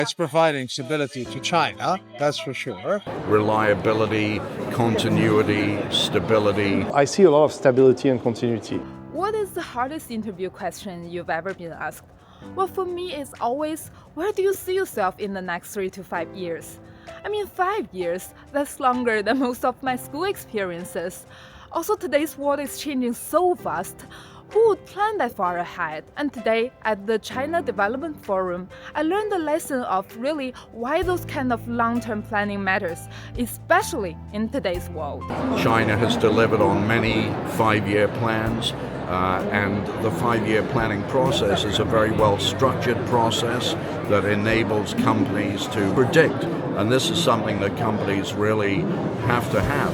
It's providing stability to China, that's for sure. Reliability, continuity, stability. I see a lot of stability and continuity. What is the hardest interview question you've ever been asked? Well, for me, it's always, where do you see yourself in the next 3 to 5 years? I mean, 5 years, that's longer than most of my school experiences. Also, today's world is changing so fast. Who would plan that far ahead? And today, at the China Development Forum, I learned the lesson of really why those kind of long-term planning matters, especially in today's world. China has delivered on many 5-year plans, and the 5-year planning process is a very well-structured process that enables companies to predict. And this is something that companies really have to have,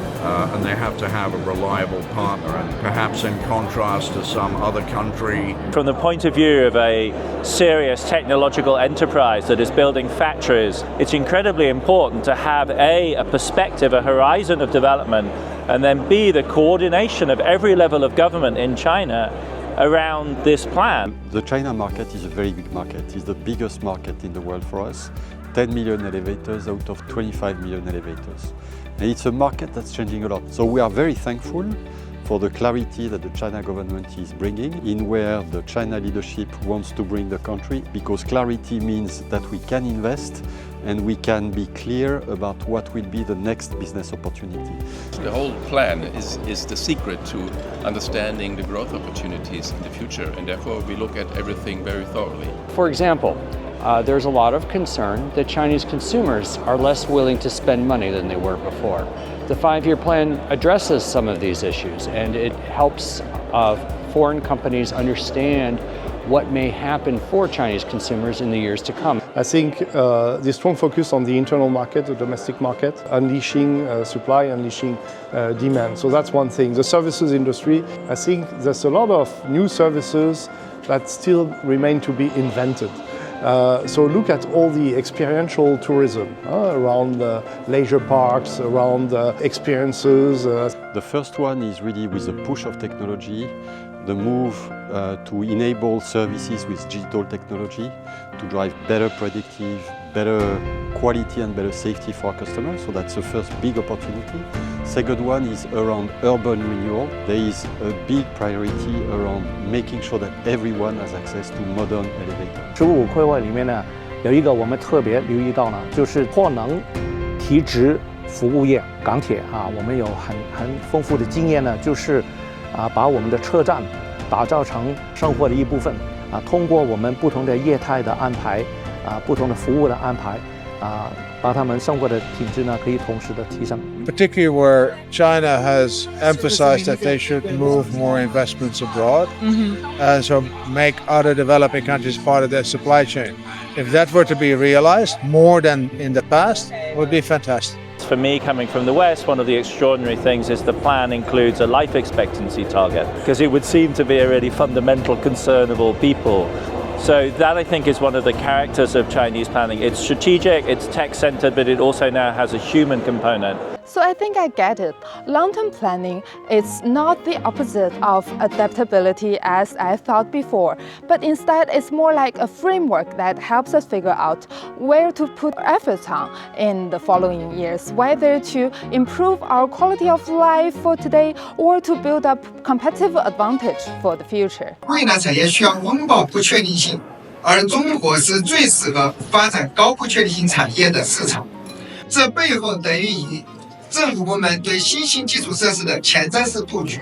and they have to have a reliable partner. And perhaps in contrast to some other country. From the point of view of a serious technological enterprise that is building factories, it's incredibly important to have a perspective, a horizon of development, and then B, the coordination of every level of government in China around this plan. The China market is a very big market. It's the biggest market in the world for us. 10 million elevators out of 25 million elevators. And it's a market that's changing a lot. So we are very thankful for the clarity that the China government is bringing in where the China leadership wants to bring the country, because clarity means that we can invest and we can be clear about what will be the next business opportunity. The whole plan is the secret to understanding the growth opportunities in the future, and therefore we look at everything very thoroughly. For example, there's a lot of concern that Chinese consumers are less willing to spend money than they were before. The 5-year plan addresses some of these issues, and it helps foreign companies understand what may happen for Chinese consumers in the years to come. I think the strong focus on the internal market, the domestic market, unleashing supply, unleashing demand. So that's one thing. The services industry, I think there's a lot of new services that still remain to be invented. So look at all the experiential tourism around leisure parks, around experiences. The first one is really with the push of technology, the move to enable services with digital technology to drive better predictive, better quality and better safety for our customers. So that's the first big opportunity. Second one is around urban renewal. There is a big priority around making sure that everyone has access to modern elevators. 15会会里面呢，有一个我们特别留意到呢，就是货能提质服务业，港铁我们有很丰富的经验呢，就是把我们的车站打造成生活的一部分通过我们不同的业态的安排不同的服务的安排把他们生活的品质呢可以同时的提升。Particularly where China has emphasized that they should move more investments abroad, and so make other developing countries part of their supply chain. If that were to be realized more than in the past, it would be fantastic. For me, coming from the West, one of the extraordinary things is the plan includes a life expectancy target, because it would seem to be a really fundamental concern of all people. So that, I think, is one of the characters of Chinese planning. It's strategic, it's tech-centered, but it also now has a human component. So I think I get it. Long-term planning is not the opposite of adaptability as I thought before, but instead it's more like a framework that helps us figure out where to put efforts on in the following years, whether to improve our quality of life for today or to build up competitive advantage for the future. 未来产业需要拥抱不确定性，而中国是最适合发展高不确定性产业的市场。这背后得益于政府部门对新兴基础设施的前瞻式布局，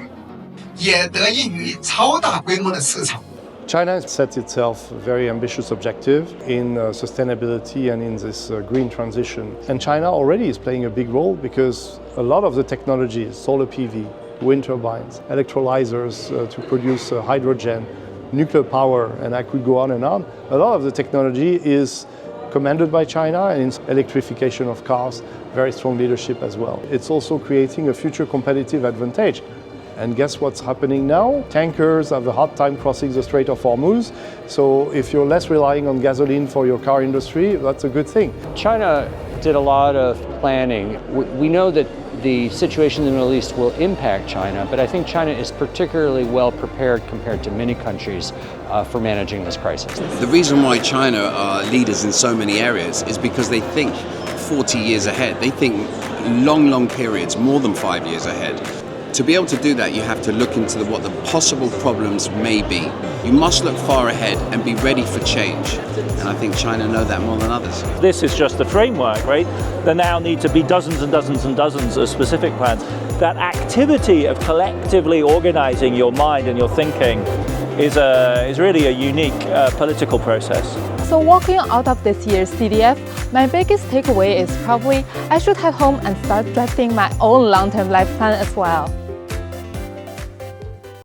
也得益于超大规模的市场。China set itself a very ambitious objective in sustainability and in this green transition. And China already is playing a big role because a lot of the technologies, solar PV, wind turbines, electrolyzers to produce hydrogen, nuclear power, and I could go on and on. A lot of the technology is commanded by China, and in electrification of cars, very strong leadership as well. It's also creating a future competitive advantage. And guess what's happening now? Tankers have a hard time crossing the Strait of Hormuz. So if you're less relying on gasoline for your car industry, that's a good thing. China did a lot of planning. We know that the situation in the Middle East will impact China, but I think China is particularly well prepared compared to many countries for managing this crisis. The reason why China are leaders in so many areas is because they think 40 years ahead. They think long periods, more than 5 years ahead. To be able to do that, you have to look into what the possible problems may be. You must look far ahead and be ready for change. And I think China know that more than others. This is just the framework, right? There now need to be dozens and dozens and dozens of specific plans. That activity of collectively organizing your mind and your thinking is really a unique political process. So walking out of this year's CDF, my biggest takeaway is probably I should head home and start drafting my own long-term life plan as well.